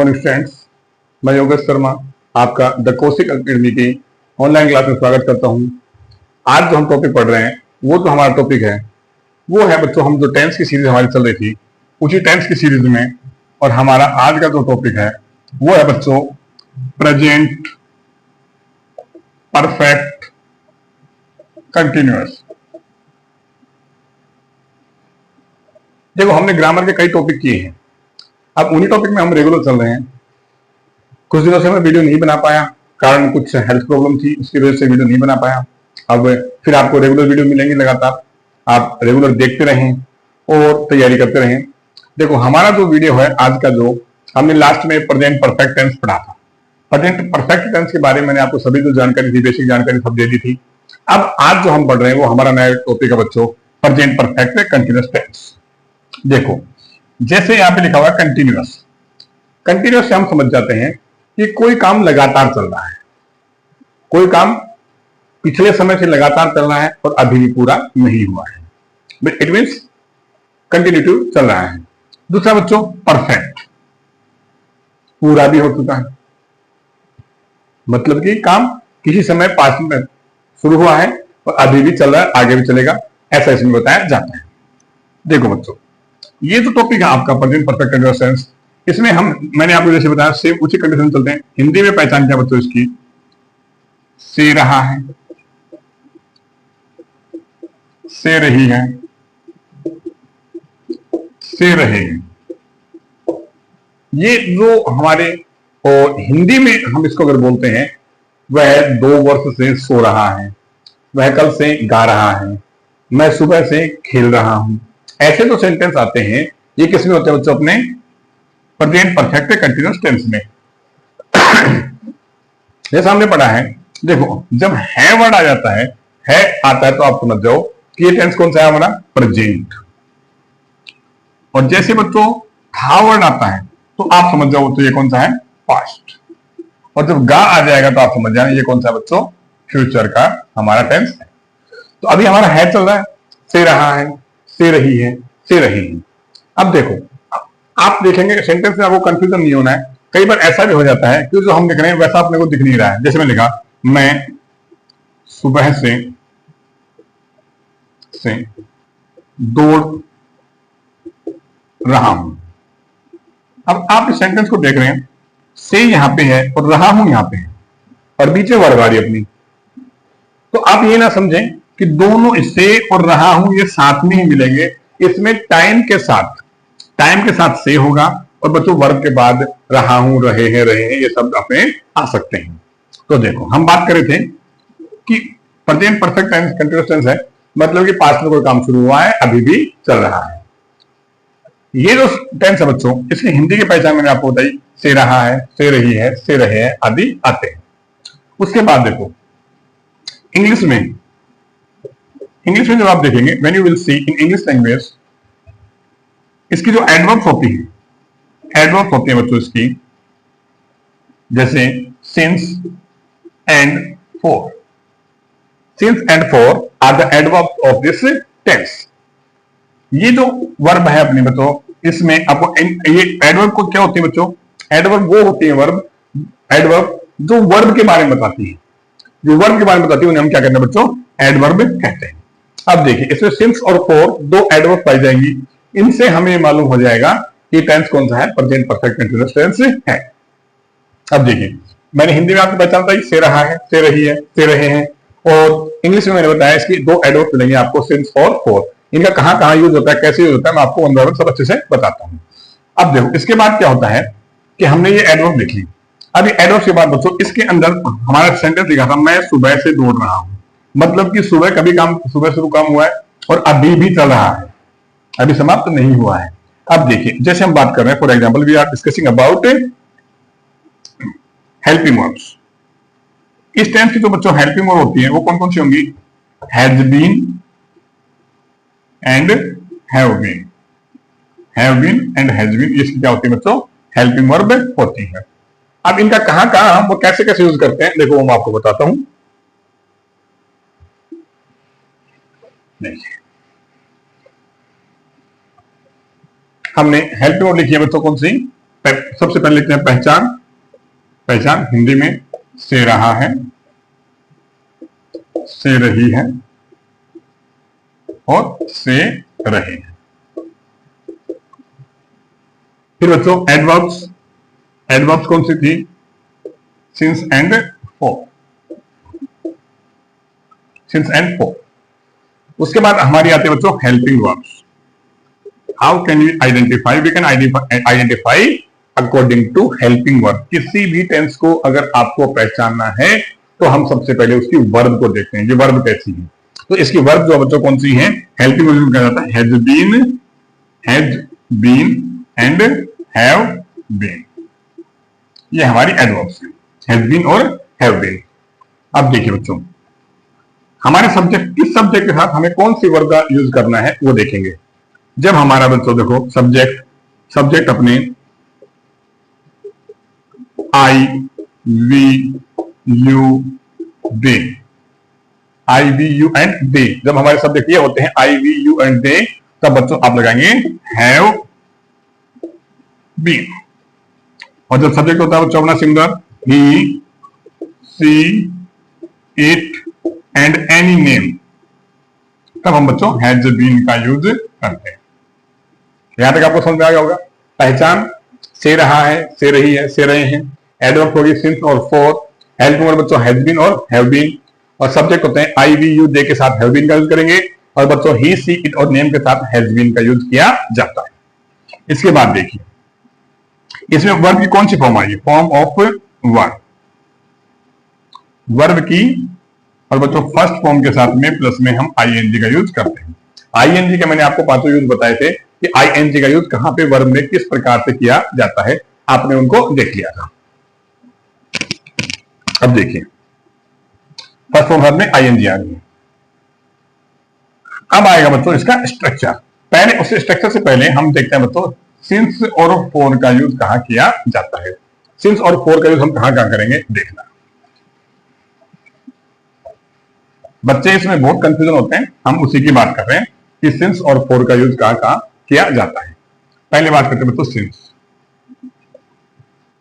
Morning students, मैं योगेश शर्मा आपका the Kaushik academy की ऑनलाइन क्लास में स्वागत करता हूं। आज जो हम टॉपिक पढ़ रहे हैं वो जो हमारा टॉपिक है वो है बच्चों, हम जो टेंस की सीरीज हमारी चल रही थी उसी टेंस की सीरीज में, और हमारा आज का जो टॉपिक है वो है बच्चों प्रेजेंट परफेक्ट कंटिन्यूअस। देखो, हमने ग्रामर के कई टॉपिक किए हैं, अब उन्हीं टॉपिक में हम रेगुलर चल रहे हैं। कुछ दिनों से मैं वीडियो नहीं बना पाया, कारण कुछ हेल्थ प्रॉब्लम थी, उसकी वजह से वीडियो नहीं बना पाया। अब फिर आपको रेगुलर वीडियो मिलेंगे लगातार, आप रेगुलर देखते रहें और तैयारी करते रहें। देखो, हमारा जो वीडियो है आज का, जो हमने लास्ट में प्रेजेंट परफेक्ट टेंस पढ़ा था, प्रेजेंट परफेक्ट टेंस के बारे में मैंने आपको सभी जो जानकारी थी, बेसिक जानकारी सब दे दी थी। अब आज जो हम पढ़ रहे हैं वो हमारा नया टॉपिक है बच्चों, प्रेजेंट परफेक्ट कंटिन्यूअस टेंस। देखो, जैसे यहाँ पे लिखा हुआ है कंटिन्यूअस, कंटिन्यूअस से हम समझ जाते हैं कि कोई काम लगातार चल रहा है, कोई काम पिछले समय से लगातार चल रहा है और अभी भी पूरा नहीं हुआ है। इट मीन्स कंटिन्यूटी चल रहा है। दूसरा बच्चों परफेक्ट, पूरा भी हो चुका है, मतलब कि काम किसी समय पास में शुरू हुआ है और अभी भी चल रहा है, आगे भी चलेगा, ऐसा इसमें बताया जाता है। देखो बच्चों, ये जो टॉपिक है आपका प्रेजेंट परफेक्ट कंटिन्यूअस टेंस, इसमें मैंने आपको जैसे बताया सेम उसी कंडीशन चलते हैं। हिंदी में पहचान क्या बच्चों इसकी, से रहा है, से रही है, से रहेगी। ये जो हमारे हिंदी में हम इसको अगर बोलते हैं, वह 2 वर्ष से सो रहा है, वह कल से गा रहा है, मैं सुबह से खेल रहा हूं। ऐसे जो सेंटेंस आते हैं ये किसमें होते हैं बच्चों, अपने प्रेजेंट परफेक्ट कंटिन्यूअस टेंस में। जैसा हमने पढ़ा है, देखो जब है वर्ड आ जाता है आता है तो आप समझ जाओ कि ये टेंस कौन सा है, हमारा प्रेजेंट। और जैसे बच्चों था वर्ड आता है तो आप समझ जाओ तो ये कौन सा है, पास्ट। और जब गा आ जाएगा तो आप समझ जाए ये कौन सा बच्चों, फ्यूचर का हमारा टेंस है। तो अभी हमारा है चल रहा है, से रहा है, से रही है, से रही है। अब देखो, आप देखेंगे सेंटेंस में आपको कंफ्यूजन नहीं होना है। कई बार ऐसा भी हो जाता है कि जो हम लिख रहे हैं वैसा अपने को दिख नहीं रहा है। जैसे मैं लिखा, मैं सुबह से दौड़ रहा हूं। अब आप इस सेंटेंस को देख रहे हैं, से यहां पे है और रहा हूं यहां पे है और बीच में वर्ब आ रही अपनी। तो आप ये ना समझें कि दोनों से और रहा हूं ये साथ में ही मिलेंगे। इसमें टाइम के साथ से होगा और बच्चों वर्ब के बाद रहा हूं, रहे हैं, ये सब अपने आ सकते हैं। तो देखो, हम बात कर रहे थे कि present perfect tense continuous tense है, मतलब कि पास्ट में कोई काम शुरू हुआ है, अभी भी चल रहा है। ये जो टेंस है बच्चों, इसकी हिंदी की पहचान मैंने आपको बताई, से रहा है, से रही है, से रहे हैं आदि आते हैं। उसके बाद देखो इंग्लिश में जब आप देखेंगे, when you will see in English language, इसकी जो एडवर्ब्स होती हैं बच्चों इसकी, जैसे since and for. Since and for are the adverbs of this tense. ये जो वर्ब है अपने बच्चों, इसमें आपको ये एडवर्ब को क्या होती है बच्चों, एडवर्ब वो होती है एडवर्ब जो वर्ब के बारे में बताती है, उन्हें हम क्या कहते हैं बच्चों, एडवर्ब कहते हैं। अब देखिए, इसमें सिंस और फॉर 2 एडवर्ब पाई जाएंगी, इनसे हमें मालूम हो जाएगा कि टेंस कौन सा है, प्रेजेंट परफेक्ट कंटीन्यूअस टेंस है। अब देखिए, मैंने हिंदी में आपको पहचान बताई, से रहा है, से रही है, से रहे हैं, और इंग्लिश में मैंने बताया इसकी 2 एडवर्ब मिलेंगे आपको, सिंस और फॉर। इनका कहां यूज होता है, कैसे यूज होता है, मैं आपको वन बाय वन सब अच्छे से बताता हूं। अब देखो, इसके बाद क्या होता है कि हमने ये एडवर्ब लिख ली। अब ये एडवर्ब के बाद बच्चों इसके अंदर हमारा सेंटेंस लिखा था, मैं सुबह से दौड़ रहा हूं, मतलब कि सुबह शुरू काम हुआ है और अभी भी चल रहा है, अभी समाप्त नहीं हुआ है। अब देखिए, जैसे हम बात कर रहे हैं, for example we are discussing about helping verbs. इस टेंस की जो बच्चों हेल्पिंग वर्ब होती है वो कौन कौन सी होंगी, has been and have been. And has been, ये क्या होती है बच्चों, हेल्पिंग वर्ब होती है। अब इनका कहां हम वो कैसे यूज करते हैं, देखो मैं आपको बताता हूं। देखिए, हमने हेल्पिंग वर्ब लिखी है बच्चों कौन सी, सबसे पहले लिखते हैं पहचान। पहचान हिंदी में से रहा है, से रही है और से रहे हैं। फिर बच्चों एडवर्ब्स। एडवर्ब्स कौन सी थी? Since and for. Since and for. उसके बाद हमारी आती है बच्चों helping verbs. How can we identify? We can identify according to helping verb. किसी भी टेंस को अगर आपको पहचानना है तो हम सबसे पहले उसकी वर्ब को देखते हैं, ये वर्ब कैसी है। तो इसकी वर्ब जो बच्चों कौन सी है? हेल्पिंग वर्ब कहा जाता है has been and have been. ये हमारी एडवर्ब्स है, हैज बीन और हैव बीन। अब देखिए बच्चों, हमारे सब्जेक्ट, किस सब्जेक्ट के साथ हमें कौन सी वर्ब का यूज करना है वो देखेंगे। जब हमारा बच्चों देखो सब्जेक्ट अपने I we you they, I we you and they, जब हमारे सब्जेक्ट ये होते हैं I we you and they, तब बच्चों आप लगाएंगे हैव बीन। और जब सब्जेक्ट होता है बच्चों अपना singular, he see it and any name, तब हम बच्चों हैज बीन का यूज करते हैं। यहां तक आपको समझ में आ गया होगा। पहचान से रहा है, से रही है, से रहे हैं। एडवर्ब होगी सिंस और फॉर। हेल्पिंग वर्ब बच्चों हैज बीन और हैव बीन। और सब्जेक्ट होते हैं आई वी यू दे के साथ हैव बीन का यूज करेंगे। और बच्चों ही सी इट और नेम के साथ हैज बीन का यूज किया जाता है। इसके बाद देखिए इसमें वर्ब की कौन सी फॉर्म आई? Form of verb. वर्ब की और बच्चों फर्स्ट फॉर्म के साथ में प्लस में हम आईएनजी का यूज करते हैं। आईएनजी का मैंने आपको पांचों यूज बताए थे कि आईएनजी का यूज कहां पे वर्ब में किस प्रकार से किया जाता है, आपने उनको देख लिया था। अब देखिए फर्स्ट फॉर्म वर्ब में आईएनजी आ गई। अब आएगा बच्चों इसका स्ट्रक्चर। पहले उस स्ट्रक्चर से पहले हम देखते हैं बच्चों सिंस और फॉर का यूज कहां किया जाता है। सिंस और फॉर का यूज हम कहां कहां करेंगे देखना। बच्चे इसमें बहुत कंफ्यूजन होते हैं, हम उसी की बात कर रहे हैं कि सिंस और फॉर का यूज कहां कहां किया जाता है। पहले बात करते हैं बच्चों सिंस।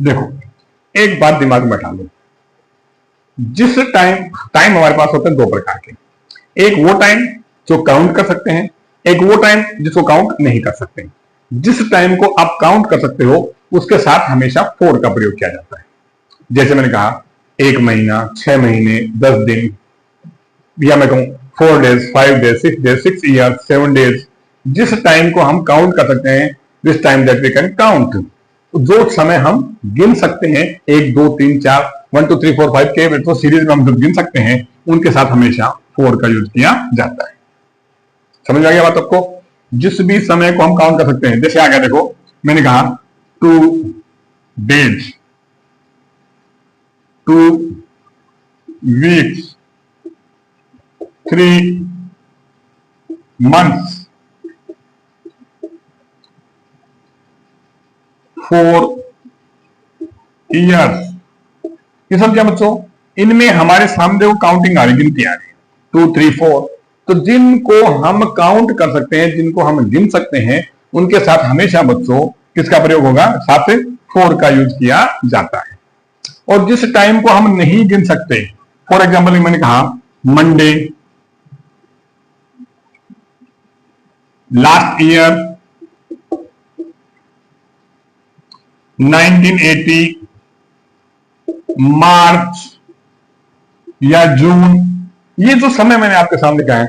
देखो एक बात दिमाग में बैठा लो, जिस टाइम हमारे पास होते हैं दो प्रकार के। एक वो टाइम जो काउंट कर सकते हैं, एक वो टाइम जिसको काउंट नहीं कर सकते। जिस टाइम को आप काउंट कर सकते हो उसके साथ हमेशा फॉर का प्रयोग किया जाता है। जैसे मैंने कहा 1 महीना, 6 महीने, 10 दिन, या मैं कहूं 4 days, 5 days, 6 days, 6 year, 7 days. जिस टाइम को हम काउंट कर सकते हैं, this time that we can count, जो समय हम गिन सकते हैं 1 2 3 4 1 2 3 4 5 के तो सीरीज में हम जो गिन सकते हैं उनके साथ हमेशा फॉर का यूज किया जाता है। समझ आ गया बात आपको? जिस भी समय को हम काउंट कर सकते हैं, जैसे आ गया देखो मैंने कहा 2 डेज, 2 वीक्स, 3 months, 4 years। ये सब क्या बच्चों? इनमें हमारे सामने वो काउंटिंग आ रही, गिनती आ रही है 2 3 4। तो जिनको हम काउंट कर सकते हैं, जिनको हम गिन सकते हैं, उनके साथ हमेशा बच्चों किसका प्रयोग होगा? साथ फॉर का यूज किया जाता है। और जिस टाइम को हम नहीं गिन सकते, फॉर एग्जाम्पल मैंने कहा मंडे, लास्ट ईयर, 1980, मार्च या जून। ये जो समय मैंने आपके सामने कहा है,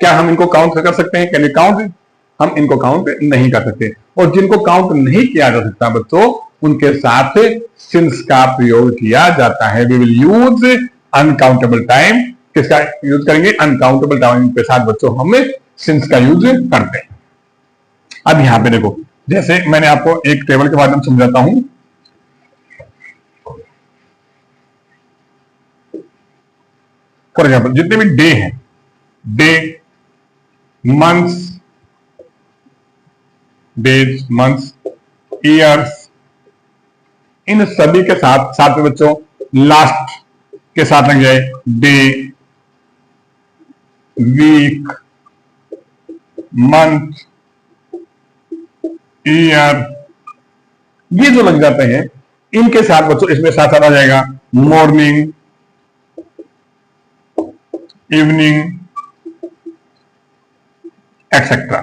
क्या हम इनको काउंट कर सकते हैं? Can you count? हम इनको काउंट नहीं कर सकते। और जिनको काउंट नहीं किया जा सकता बच्चों, उनके साथ सिंस का प्रयोग किया जाता है। We will use uncountable time. किसका यूज करेंगे? अनकाउंटेबल टाइम के साथ बच्चों हम सिंस का यूज करते हैं। अब यहां पे देखो, जैसे मैंने आपको एक टेबल के माध्यम से समझाता हूं। फॉर एग्जाम्पल जितने भी डे हैं, day, months, days, months, years, इन सभी के साथ साथ में बच्चों लास्ट के साथ लग जाए डे, वीक, मंथ, ईयर, ये जो लग जाते हैं इनके साथ बच्चों इसमें साथ साथ आ जाएगा मॉर्निंग, इवनिंग एक्सेट्रा।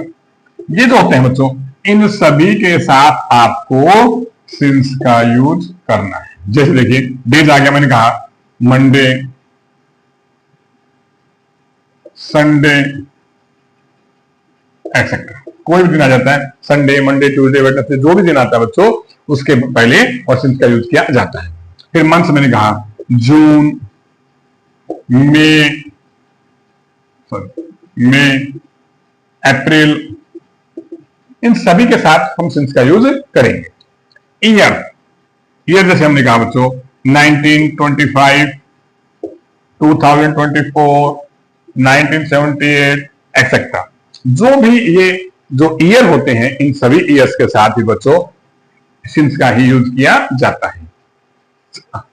ये जो होते हैं बच्चों इन सभी के साथ आपको सिंस का यूज करना है। जैसे देखिए डेज आ गया, मैंने कहा मंडे, संडे एक्सेट्रा। कोई भी दिन आ जाता है, संडे, मंडे, ट्यूसडे, वेडनेसडे, जो भी दिन आता है बच्चों उसके पहले और सिंस का यूज किया जाता है। फिर मंथ्स मैंने कहा जून, मई, अप्रैल, इन सभी के साथ हम सिंस का यूज करेंगे। ईयर जैसे हमने कहा बच्चों 1925, 2024, 1978 एक्सेट्रा। जो भी ये जो ईयर होते हैं इन सभी ईयर्स के साथ ही बच्चों सिंस का ही यूज किया जाता है।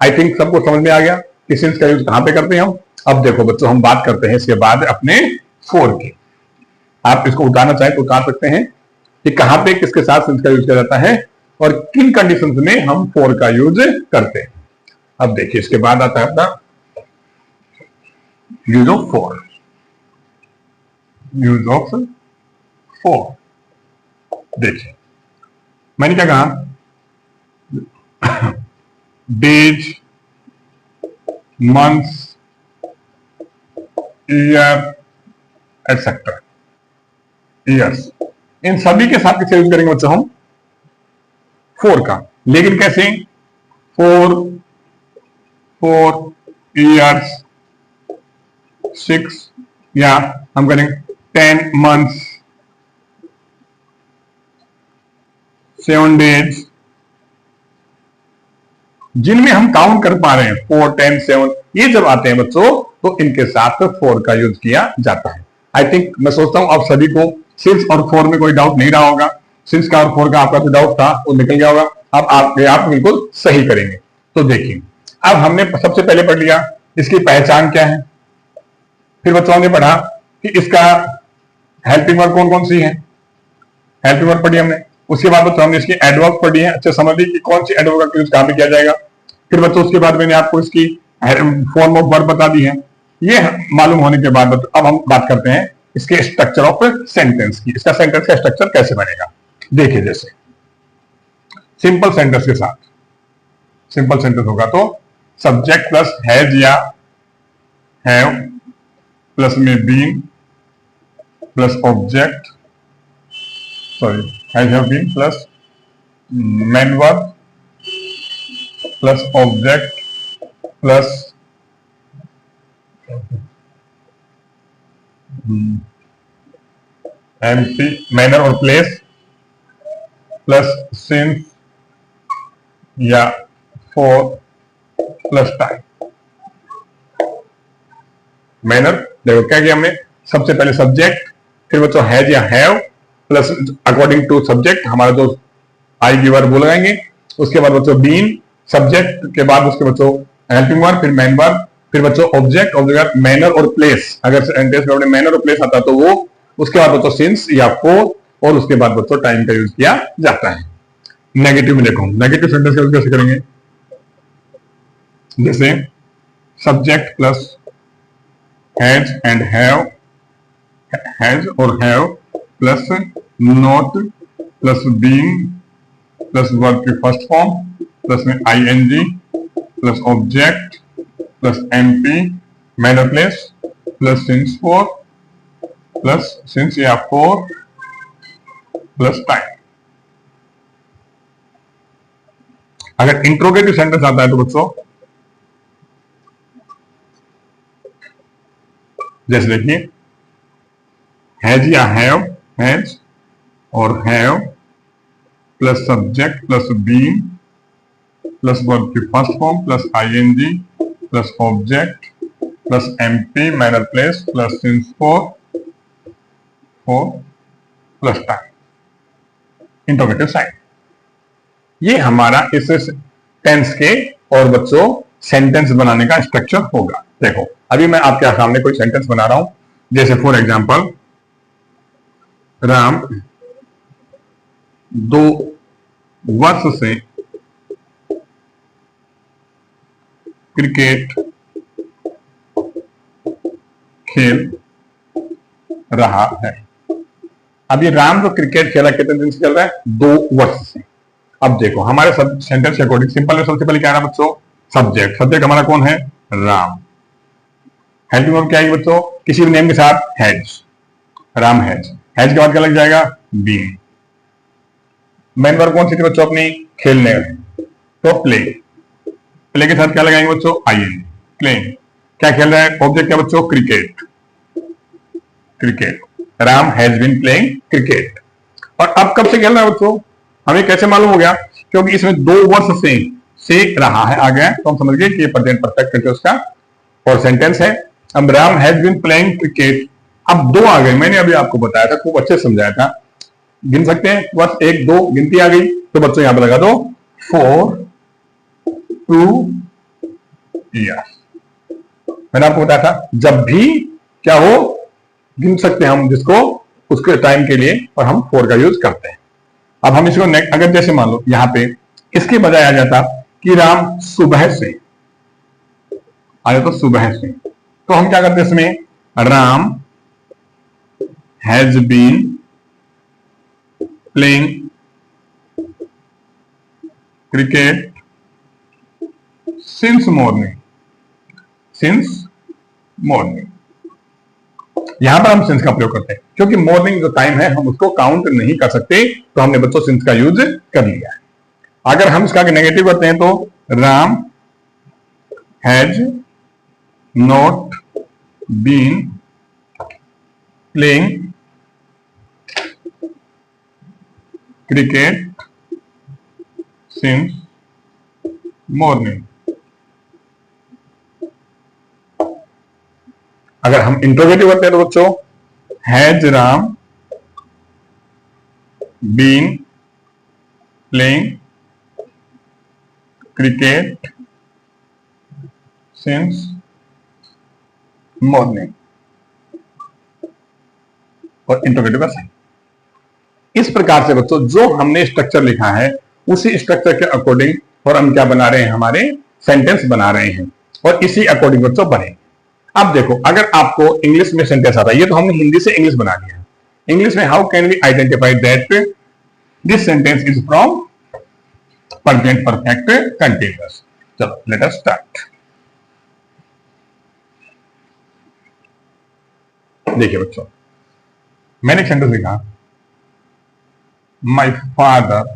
आई थिंक सबको समझ में आ गया कि सिंस का यूज कहां पे करते हैं हम। अब देखो बच्चों हम बात करते हैं इसके बाद अपने फोर की। आप इसको उतारना चाहें तो उतार सकते हैं कि कहां पे किसके साथ सिंस का यूज किया जाता है और किन कंडीशंस में हम फोर का यूज करते हैं। अब देखिए इसके बाद आता है अपना use of four. Use of four देखिए मैंने क्या कहा, days, months, year etcetera. Years इन सभी के साथ किसे यूज करेंगे बच्चों हम फोर का। लेकिन कैसे, फोर ईयर्स, 6 या हम करेंगे 10 मंथ्स, 7 डेज, जिनमें हम काउंट कर पा रहे हैं 4, 10, 7, ये जब आते हैं बच्चों तो इनके साथ फोर का यूज किया जाता है। आई थिंक मैं सोचता हूं आप सभी को सिंस और फोर में कोई डाउट नहीं रहा होगा। सिंस का और फोर का आपका जो डाउट था वो निकल गया होगा। अब आप बिल्कुल सही करेंगे। तो देखिए अब हमने सबसे पहले पढ़ लिया इसकी पहचान क्या है, फिर बच्चों ने पढ़ा कि इसका हेल्पिंग वर्ब कौन कौन सी है, हेल्पिंग वर्ब पढ़ी हमने। उसके बाद बच्चों हमने इसकी एडवर्ब पढ़ी है, अच्छे समझ ली कि कौन सी एडवर्ब का यूज कहां पे किया जाएगा। फिर बच्चों उसके बाद मैंने आपको इसकी फॉर्म ऑफ वर्ब बता दी है। ये मालूम होने के बाद अब हम बात करते हैं इसके स्ट्रक्चर ऑफ सेंटेंस की। इसका सेंटेंस का स्ट्रक्चर कैसे बनेगा देखिए। जैसे सिंपल सेंटेंस के साथ, सिंपल सेंटेंस होगा तो सब्जेक्ट प्लस हैज या हैव प्लस में been plus object, sorry has have been plus main verb plus object plus MP manner और प्लेस प्लस सिंस या फॉर प्लस टाइम। मैनर देखो क्या किया हमने, सबसे पहले सब्जेक्ट, फिर बच्चों हैज या have plus according to subject हमारा जो आएगी वर्ब वो लगाएंगे। उसके बाद बच्चों बीन सब्जेक्ट के बाद उसके बच्चों हेल्पिंग वर्ब, फिर मेन वर्ब, फिर बच्चों ऑब्जेक्ट मैनर और प्लेस। अगर सेंटेंस में मैनर और प्लेस आता तो वो, उसके बाद बच्चों सिंस या फोर, और उसके बाद बच्चों टाइम का यूज किया जाता है। नेगेटिव में देखो, नेगेटिव सेंटेंस का यूज कैसे करेंगे। जैसे subject plus has and have, has और have plus not plus being plus verb की फर्स्ट फॉर्म प्लस में ING plus object plus MP manner place plus since for plus since या for plus time. अगर interrogative sentence आता है तो बच्चों जैसे देखिए हैज या हैव, हैज और have plus subject plus being plus verb की first form plus ING plus object plus MP manner place plus since for plus time. Interrogative sign ये हमारा इस टेंस के और बच्चों सेंटेंस बनाने का स्ट्रक्चर होगा। देखो अभी मैं आपके सामने कोई सेंटेंस बना रहा हूं, जैसे फॉर एग्जांपल राम 2 वर्ष से क्रिकेट खेल रहा है। अब ये राम जो क्रिकेट खेला कितने दिन से चल रहा है? 2 वर्ष से। अब देखो हमारे सेंटेंस के अकॉर्डिंग सिंपल में सबसे पहले क्या है बच्चों? सब्जेक्ट। सब्जेक्ट हमारा कौन है? राम। हेल्पिंग वर्ब क्या है बच्चों? किसी भी नेम के साथ हैज, राम हैज। हैज के बाद क्या लग जाएगा? बीन। मेन वर्ब कौन सी थी बच्चों अपनी? खेलने में, तो प्ले। प्ले के साथ क्या लगाएंगे बच्चों? I N, playing. क्या खेल रहा है? ऑब्जेक्ट क्या बच्चों? Cricket. Cricket. Ram has been playing cricket. और अब कब से खेल रहा है बच्चों? हमें कैसे मालूम हो गया? क्योंकि इसमें 2 वर्ष से रहा है आ गया, तो हम समझ गए कि ये प्रेजेंट परफेक्ट कंटीन्यूअस का और सेंटेंस है। अब Ram has been playing cricket, अब 2 आ गए। मैंने अभी आपको बताया था, खूब अच्छे से समझाया था। गिन सकते हैं बस 1 2 गिनती आ गई, तो बच्चों यहां पर लगा दो 4 2 ईयर्स। मैंने आपको बताया था जब भी क्या हो गिन सकते हैं हम जिसको उसके टाइम के लिए, और हम 4 का यूज करते हैं। अब हम इसको अगर जैसे मान लो यहां पे इसके बजाय आ जाता कि राम सुबह से आ जाता, सुबह से, तो हम क्या करते इसमें? Ram has been playing cricket since morning. Since morning, यहां पर हम सिंस का प्रयोग करते हैं क्योंकि मॉर्निंग जो टाइम है हम उसको काउंट नहीं कर सकते, तो हमने बच्चों सिंस का यूज कर लिया है। अगर हम इसका नेगेटिव करते हैं तो Ram has not been playing cricket since morning. अगर हम इंट्रोगेटिव करते हैं तो बच्चों has Ram been playing cricket since morning, और इंट्रोगेटिव का साइन। इस प्रकार से बच्चों जो हमने स्ट्रक्चर लिखा है उसी स्ट्रक्चर के अकॉर्डिंग और हम क्या बना रहे हैं? हमारे सेंटेंस बना रहे हैं, और इसी अकॉर्डिंग बच्चों बने। अब देखो अगर आपको इंग्लिश में सेंटेंस आता है, ये तो हमने हिंदी से इंग्लिश बना लिया है। इंग्लिश में how can we identify that this sentence is from present perfect continuous? चलो लेट अस स्टार्ट। देखिए बच्चों मैंने एक सेंटेंस लिखा, my father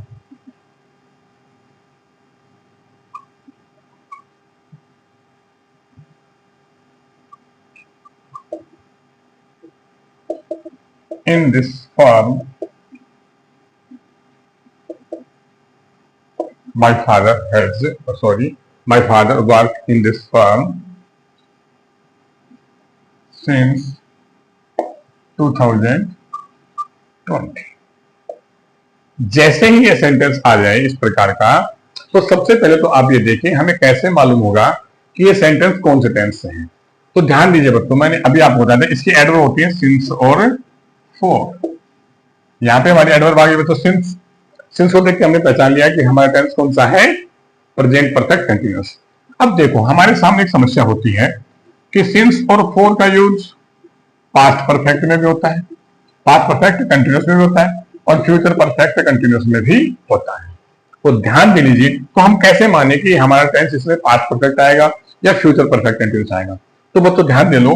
in this farm, my father worked in this farm since 2020। जैसे ही ये सेंटेंस आ जाए इस प्रकार का, तो सबसे पहले तो आप ये देखें हमें कैसे मालूम होगा कि ये सेंटेंस कौन से टेंस से है। तो ध्यान दीजिए बच्चों, मैंने अभी आपको बता दें इसकी एडवर्ब होती है सिंस और फॉर। यहां पे हमारी एडवर्ब आ गई बच्चों सिंस। सिंस को देख के हमने पहचान लिया कि हमारा टेंस कौन सा है? Present perfect continuous. अब देखो हमारे सामने एक समस्या होती है कि सिंस और फॉर का यूज पास्ट परफेक्ट में भी होता है, पास्ट परफेक्ट कंटीन्यूअस में भी होता है, और फ्यूचर परफेक्ट कंटीन्यूअस में भी होता है। तो ध्यान दे लीजिए, तो हम कैसे माने कि हमारा टेंस इसमें पास्ट परफेक्ट आएगा या फ्यूचर परफेक्ट कंटीन्यूअस आएगा? तो बच्चों ध्यान दे लो,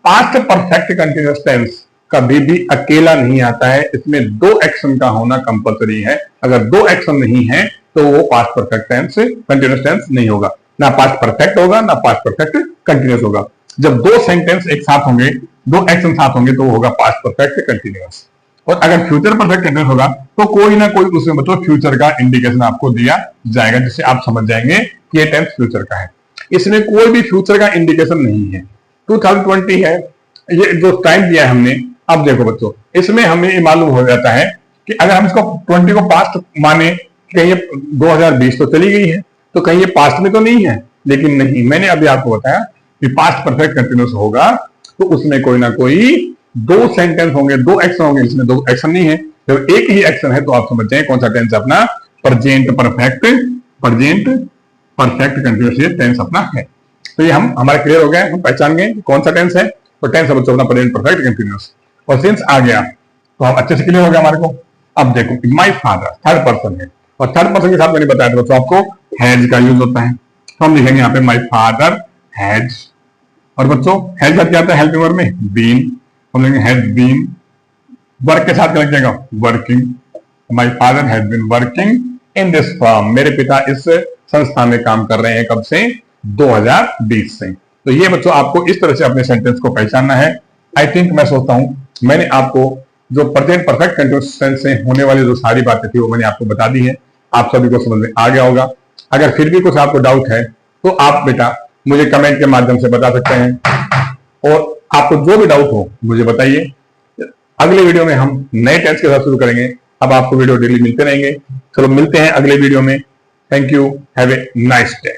पास्ट परफेक्ट कंटीन्यूअस टेंस कभी भी अकेला नहीं आता है, इसमें 2 एक्शन का होना कंपलसरी है। अगर 2 एक्शन नहीं है तो वो past perfect tense continuous tense नहीं होगा, ना पास्ट परफेक्ट होगा ना पास्ट परफेक्ट कंटीन्यूअस होगा। जब 2 सेंटेंस एक साथ होंगे, 2 एक्शन साथ होंगे तो वो होगा पास्ट परफेक्ट कंटीन्यूअस। और अगर फ्यूचर परफेक्ट कंटीन्यूअस होगा तो कोई ना कोई उसमें मतलब फ्यूचर का इंडिकेशन आपको दिया जाएगा, जिससे आप समझ जाएंगे कि ये टेंस फ्यूचर का है। इसमें कोई भी फ्यूचर का इंडिकेशन नहीं है। 2020 है ये जो टाइम दिया है हमने। अब देखो बच्चों इसमें हमें ये मालूम हो जाता है कि अगर हम इसको 20 को पास्ट माने, कहीं ये 2020 तो चली गई है, तो कहीं ये पास्ट में तो नहीं है। लेकिन नहीं, मैंने अभी आपको बताया कि पास्ट परफेक्ट कंटीन्यूअस होगा तो उसमें कोई ना कोई 2 सेंटेंस होंगे, 2 एक्शन होंगे। इसमें 2 एक्शन नहीं है, जब एक ही एक्शन है तो आप समझ जाए कौन सा टेंस अपना प्रेजेंट परफेक्ट कंटिन्यूअस टेंस अपना है। तो ये हम हमारा क्लियर हो गया, हम पहचान गए कौन सा टेंस है, तो टेंस है बच्चों अपना प्रेजेंट परफेक्ट कंटिन्यूअस। और सिंस आ गया तो हम अच्छे से क्लियर हो गया हमारे को। अब देखो माई फादर थर्ड पर्सन है, और थर्ड पर्सन के साथ मैंने बताया था बच्चों आपको हैज का यूज होता है, तो हम लिखेंगे यहाँ पे माई फादर हैज। और बच्चों हैज क्या आता है हेल्पिंग वर्ब में बीन, हम लिखेंगे हैज बीन। वर्क के साथ क्या लग जाएगा working, my father has been working in this firm, मेरे पिता इस संस्था में काम कर रहे हैं कब से 2020 से। तो ये बच्चों आपको इस तरह से अपने सेंटेंस को पहचानना है। आई थिंक मैं सोचता हूं मैंने आपको जो प्रेजेंट परफेक्ट कंटिन्यूअस टेंस से होने वाली जो सारी बातें थी वो मैंने आपको बता दी है, आप सभी को समझ में आ गया होगा। अगर फिर भी कुछ आपको डाउट है तो आप बेटा मुझे कमेंट के माध्यम से बता सकते हैं, और आपको जो भी डाउट हो मुझे बताइए। अगले वीडियो में हम नए टेंस के साथ शुरू करेंगे। अब आपको वीडियो डेली मिलते रहेंगे। चलो मिलते हैं अगले वीडियो में। Thank you, have a nice day.